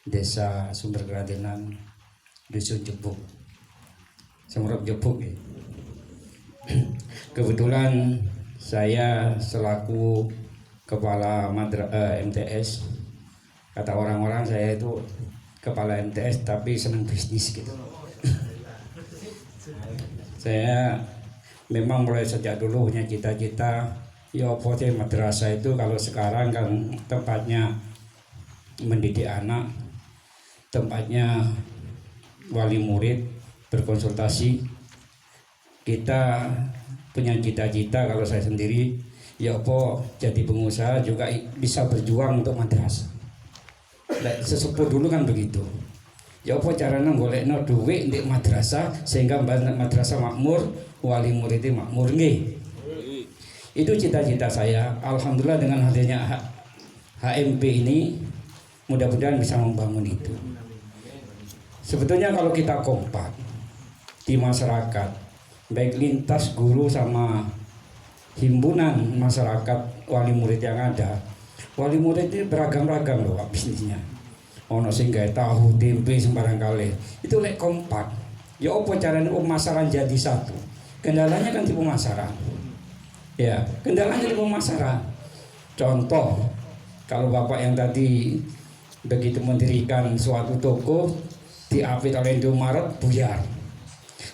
Desa Sumber Keradenan, Dusun Jepuk, Semerap Jepuk ya. Kebetulan saya selaku kepala MTS, kata orang-orang saya itu kepala MTS tapi senang bisnis gitu. Saya memang mulai sejak dulu punya cita-cita ya madrasah itu kalau sekarang kan tempatnya mendidik anak, tempatnya wali murid berkonsultasi. Kita punya cita-cita kalau saya sendiri ya jadi pengusaha juga bisa berjuang untuk madrasah. Sesepuh dulu kan begitu. Ya caranya golekno duit untuk madrasah sehingga madrasah makmur, wali murid makmur nggih. Itu cita-cita saya. Alhamdulillah dengan hadirnya HMP ini mudah-mudahan bisa membangun itu. Sebetulnya kalau kita kompak di masyarakat, baik lintas guru sama himpunan masyarakat wali murid yang ada, wali murid ini beragam-ragam loh bisnisnya. Ono sing gawe tahu tempe sembarang kali. Itu lek kompak. Ya apa caranya pemasaran jadi satu? Kendalanya kan di pemasaran. Ya, kendalanya di pemasaran. Contoh, kalau Bapak yang tadi begitu mendirikan suatu toko diapit oleh Indomaret buyar.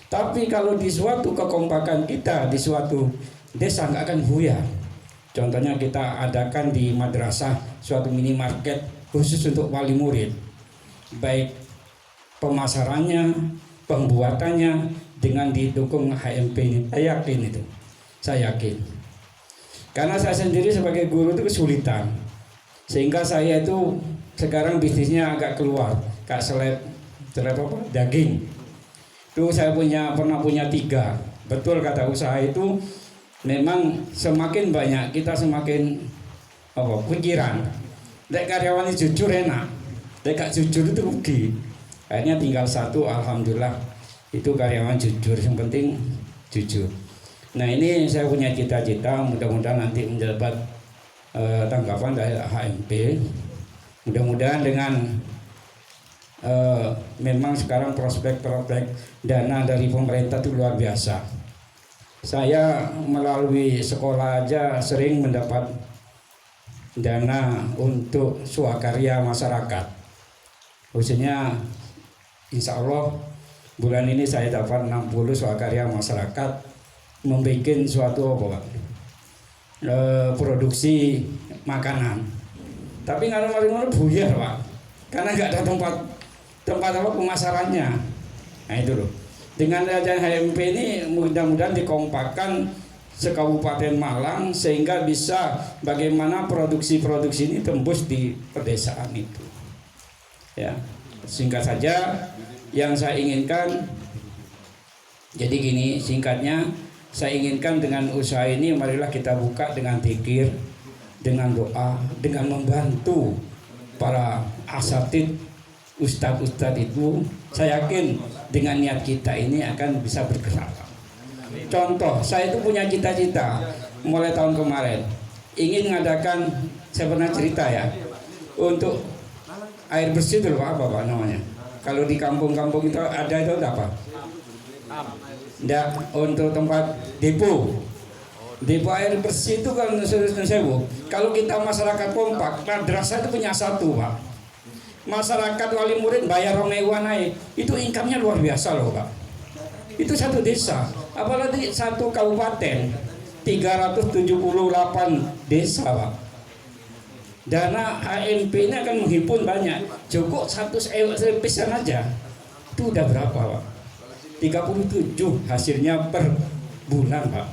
Tapi kalau di suatu kekompakan kita di suatu desa nggak akan buyar. Contohnya kita adakan di madrasah suatu minimarket khusus untuk wali murid, baik pemasarannya, pembuatannya dengan didukung HMP ini. Saya yakin. Karena saya sendiri sebagai guru itu kesulitan, sehingga saya itu sekarang bisnisnya agak keluar, kayak seleb daging. Itu saya pernah punya 3. Betul kata usaha itu memang semakin banyak kita semakin pikiran. Lek karyawan jujur enak, lek gak jujur itu rugi. Akhirnya tinggal 1, alhamdulillah itu karyawan jujur, yang penting jujur. Nah ini saya punya cita-cita, mudah-mudahan nanti mendapat tanggapan dari HMP. Mudah-mudahan dengan memang sekarang prospek dana dari pemerintah itu luar biasa. Saya melalui sekolah aja sering mendapat dana untuk swakarya masyarakat. Khususnya insya Allah bulan ini saya dapat 60 swakarya masyarakat membuat suatu produksi makanan. Tapi ngaruh-ngaruh buyar Pak, karena nggak ada tempat pemasarannya. Nah itu loh. Dengan adanya HMP ini mudah-mudahan dikompakkan se-Kabupaten Malang sehingga bisa bagaimana produksi ini tembus di pedesaan itu. Ya, singkat saja yang saya inginkan. Jadi gini singkatnya, saya inginkan dengan usaha ini marilah kita buka dengan zikir, dengan doa, dengan membantu para asatid, ustadz itu. Saya yakin dengan niat kita ini akan bisa bergerak. Contoh, saya itu punya cita-cita mulai tahun kemarin ingin mengadakan, saya pernah cerita ya, untuk air bersih itu apa Pak namanya? Kalau di kampung-kampung itu ada itu apa? Enggak, untuk tempat depo air bersih itu kan kalau kita masyarakat kompak, madrasah itu punya 1 Pak. Masyarakat wali murid bayar 2.000 naik, itu income-nya luar biasa loh Pak. Itu 1 desa, apalagi 1 kabupaten, 378 desa Pak. Dana HMP ini akan menghimpun banyak. Cukup 100 pesan aja, itu udah berapa Pak? 37 hasilnya per bulan Pak.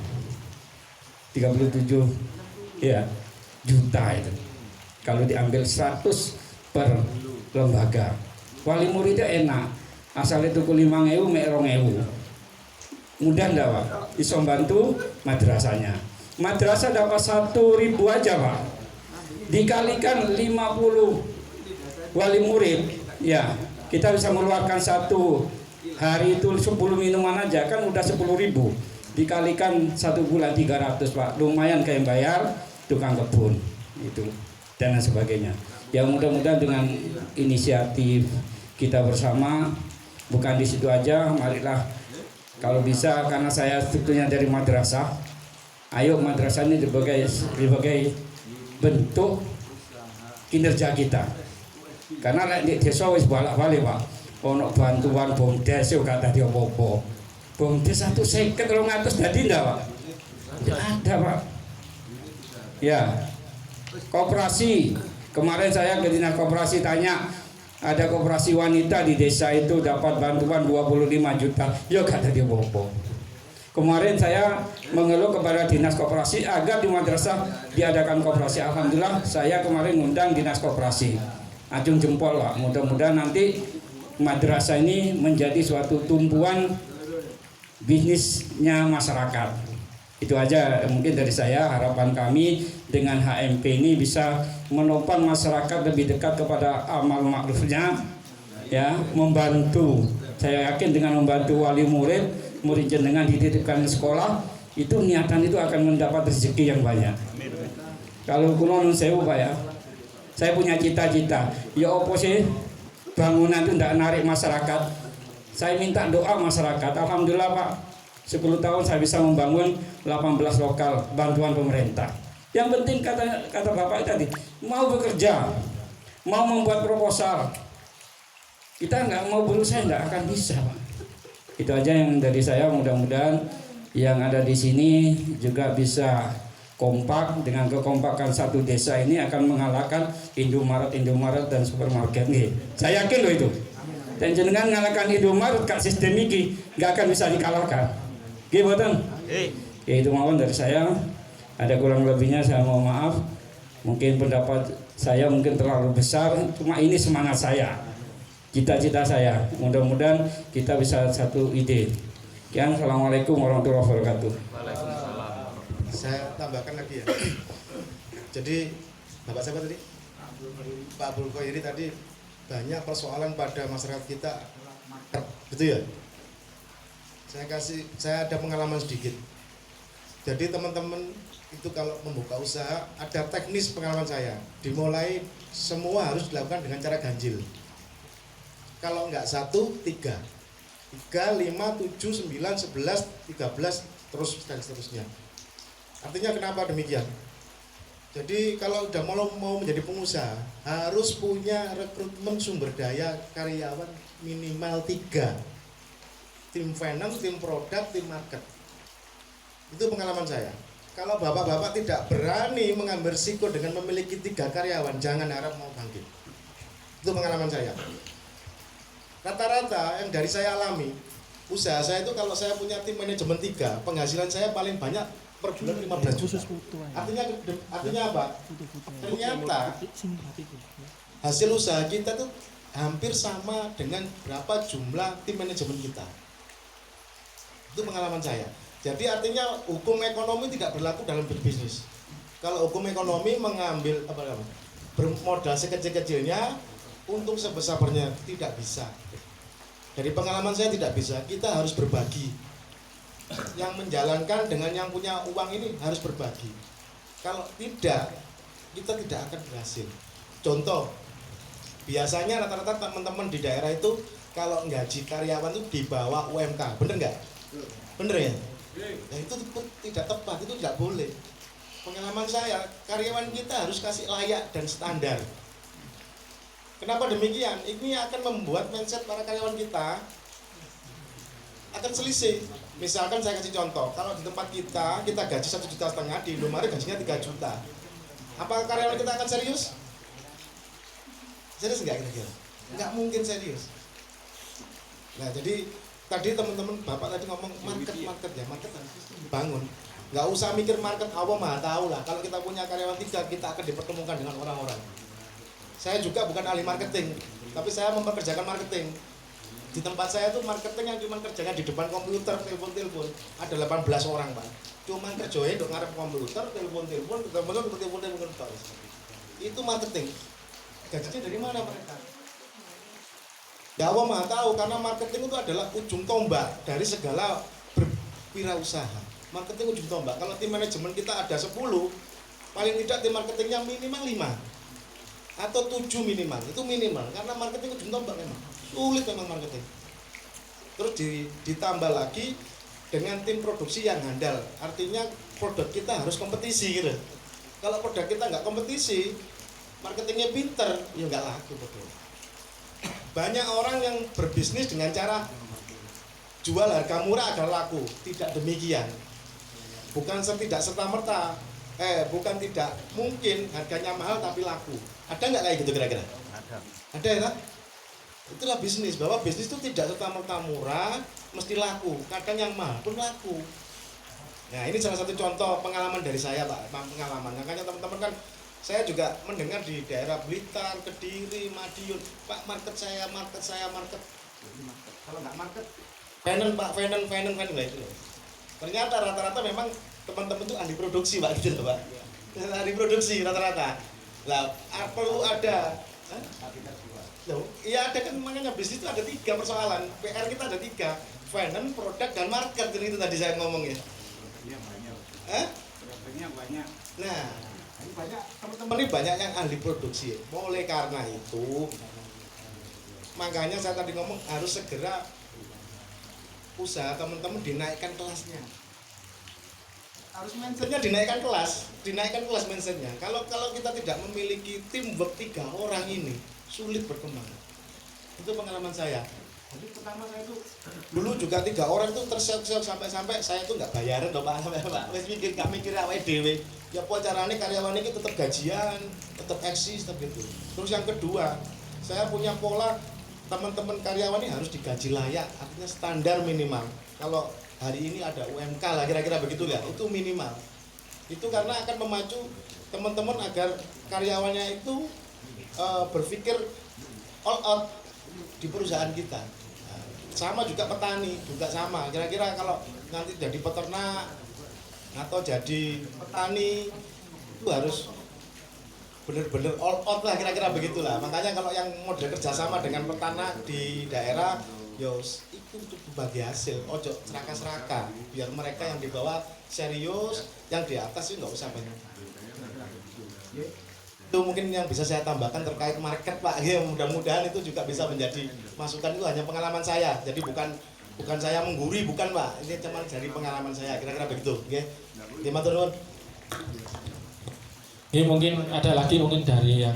37 ya juta itu. Kalau diambil 100 per lembaga. Wali muridnya enak, asal itu 5.000 mek 2.000. Mudah enggak Pak? Bisa bantu madrasahnya. Madrasah dapat 1.000 aja Pak. Dikalikan 50 wali murid, ya kita bisa mengeluarkan 1 hari itu 10 minuman aja kan udah 10.000. Dikalikan 1 bulan 300 Pak. Lumayan kayak bayar tukang kebun itu dan sebagainya. Ya mudah-mudahan dengan inisiatif kita bersama, bukan di situ aja, marilah kalau bisa, karena saya sebetulnya dari madrasah, ayo madrasah ini sebagai bentuk kinerja kita. Karena di desa wis balak-balik Pak, ono bantuan BUMDes yo kata dia apa-apa. BUMDes 150 200 dadi ndak Pak? Tidak ada Pak. Ya, koperasi. Kemarin saya ke dinas koperasi tanya, ada koperasi wanita di desa itu dapat bantuan 25 juta. Yo kata dia bobo. Kemarin saya mengeluh kepada dinas koperasi agar di madrasah diadakan koperasi. Alhamdulillah saya kemarin ngundang dinas koperasi. Acung jempol Pak. Mudah-mudahan nanti madrasah ini menjadi suatu tumpuan bisnisnya masyarakat. Itu aja mungkin dari saya, harapan kami dengan HMP ini bisa menopang masyarakat lebih dekat kepada amal ma'rufnya, ya, membantu. Saya yakin dengan membantu wali murid jenengan dititipkan di sekolah, itu niatan itu akan mendapat rezeki yang banyak. Kalau kuno nun sewu Pak ya, saya punya cita-cita, ya opo sih bangunan itu tidak narik masyarakat. Saya minta doa masyarakat. Alhamdulillah Pak, 10 tahun saya bisa membangun 18 lokal bantuan pemerintah. Yang penting kata Bapak tadi, mau bekerja, mau membuat proposal. Kita nggak mau berusaha nggak akan bisa Pak. Itu aja yang dari saya, mudah-mudahan yang ada di sini juga bisa kompak. Dengan kekompakan satu desa ini akan mengalahkan Indomaret dan supermarket nih. Saya yakin loh itu. Dan jenengan mengalahkan Indomaret kak sistem ini nggak akan bisa dikalahkan. Gimana? Ya itu mohon dari saya. Ada kurang lebihnya saya mohon maaf. Mungkin pendapat saya mungkin terlalu besar. Cuma ini semangat saya, cita-cita saya. Mudah-mudahan kita bisa satu ide. Sekian, assalamualaikum warahmatullahi wabarakatuh. Saya tambahkan lagi ya. Jadi Bapak siapa tadi? Pak Abdul Qairi tadi banyak persoalan pada masyarakat kita, betul ya? Saya ada pengalaman sedikit. Jadi teman-teman itu kalau membuka usaha ada teknis pengalaman saya. Dimulai semua harus dilakukan dengan cara ganjil. Kalau enggak 1, 3, 5, 7, 9, 11, 13 terus dan seterusnya. Artinya kenapa demikian? Jadi kalau udah mau menjadi pengusaha harus punya rekrutmen sumber daya karyawan minimal 3. Tim finance, tim produk, tim market. Itu pengalaman saya. Kalau bapak-bapak tidak berani mengambil risiko dengan memiliki 3 karyawan, jangan harap mau bangkit. Itu pengalaman saya. Rata-rata yang dari saya alami, usaha saya itu kalau saya punya tim manajemen 3, penghasilan saya paling banyak per bulan 15 juta. Artinya apa? Ternyata hasil usaha kita tuh hampir sama dengan berapa jumlah tim manajemen kita. Itu pengalaman saya. Jadi artinya hukum ekonomi tidak berlaku dalam berbisnis. Kalau hukum ekonomi mengambil bermodal sekecil-kecilnya, untung sebesar-besarnya, tidak bisa. Dari pengalaman saya tidak bisa. Kita harus berbagi. Yang menjalankan dengan yang punya uang ini harus berbagi. Kalau tidak, kita tidak akan berhasil. Contoh, biasanya rata-rata teman-teman di daerah itu kalau gaji karyawan itu di bawah UMK, bener nggak? Bener ya? Nah, itu tidak tepat, itu tidak boleh. Pengalaman saya, karyawan kita harus kasih layak dan standar. Kenapa demikian? Ini akan membuat mindset para karyawan kita akan selisih. Misalkan saya kasih contoh, kalau di tempat kita gaji 1,5 juta, di Indomaret gajinya 3 juta. Apakah karyawan kita akan serius? Serius nggak kira-kira? Nggak mungkin serius. Nah jadi tadi teman-teman bapak tadi ngomong market ya, market harus dibangun. Nggak usah mikir market, Allah maha tahu lah. Kalau kita punya karyawan 3, kita akan dipertemukan dengan orang-orang. Saya juga bukan ahli marketing, tapi saya mempekerjakan marketing. Di tempat saya tuh marketing yang cuma kerjanya di depan komputer, telepon-telepon, ada 18 orang Pak. Cuma kerjanya untuk ngarep komputer, telepon-telepon, itu marketing. Gajinya dari mana mereka? Ya Allah maha tahu, karena marketing itu adalah ujung tombak dari segala berwirausaha. Marketing ujung tombak. Kalau tim manajemen kita ada 10, paling tidak tim marketingnya minimal 5. atau 7 minimal, itu minimal karena marketing ujung tombak memang sulit memang marketing. Terus ditambah lagi dengan tim produksi yang handal, artinya produk kita harus kompetisi gitu. Kalau produk kita nggak kompetisi, marketingnya pinter, ya nggak laku betul. Banyak orang yang berbisnis dengan cara jual harga murah agar laku, tidak demikian. Bukan tidak serta-merta, bukan tidak mungkin harganya mahal tapi laku. Ada nggak kayak gitu kira-kira? Ada ya? Itulah bisnis, bahwa bisnis itu tidak serta-merta murah mesti laku, kadang yang mahal pun laku. Nah ini salah satu contoh pengalaman dari saya Pak, pengalaman. Makanya teman-teman kan, saya juga mendengar di daerah Blitar, Kediri, Madiun, Pak market saya. Kalau nggak market, Venen Pak, Venen lah itu. Ternyata rata-rata memang teman-teman itu ahli produksi Pak, gitu loh Pak. Ahli produksi rata-rata. Lah perlu ada. Loh, iya ada kan, makanya bisnis itu ada 3 persoalan. PR kita ada 3, finance, produk, dan market. Jadi itu tadi saya ngomong ya. Produknya banyak. Nah, ini banyak teman-teman ini banyak yang ahli produksi. Oleh karena itu, makanya saya tadi ngomong harus segera usaha teman-teman dinaikkan kelasnya. Harus mindsetnya dinaikkan kelas mindsetnya. Kalau kita tidak memiliki teamwork 3 orang ini, sulit berkembang. Itu pengalaman saya. Jadi pertama saya itu dulu juga 3 orang itu terseok-seok sampai saya itu nggak bayaran loh Pak. Wes nggak mikir awake dhewe. Ya apa carane karyawan ini tetap gajian, tetap eksis, tetap gitu. Terus yang kedua, saya punya pola teman-teman karyawan ini harus digaji layak, artinya standar minimal. Kalau hari ini ada UMK lah kira-kira begitu ya, itu minimal. Itu karena akan memacu teman-teman agar karyawannya itu berpikir all out di perusahaan kita. Sama juga petani juga sama. Kira-kira kalau nanti jadi peternak atau jadi petani itu harus benar-benar all out lah kira-kira begitulah. Makanya kalau yang model kerjasama dengan peternak di daerah, yos itu untuk berbagi hasil, ojo seraka-seraka, biar mereka yang di bawah serius, yang di atas sih nggak usah banyak. Itu mungkin yang bisa saya tambahkan terkait market Pak. Ya, mudah-mudahan itu juga bisa menjadi masukan. Itu hanya pengalaman saya, jadi bukan saya menggurui, bukan Pak. Ini cuma dari pengalaman saya, kira-kira begitu. Oke, terima kasih. Ini mungkin ada lagi mungkin dari yang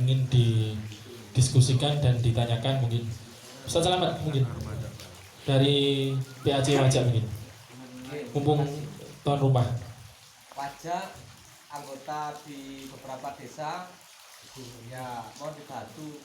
ingin didiskusikan dan ditanyakan mungkin. Ustaz Selamat mungkin dari PAJ Wajak mungkin. Mumpung tuan rumah. Pajak anggota di beberapa desa ya mohon dibantu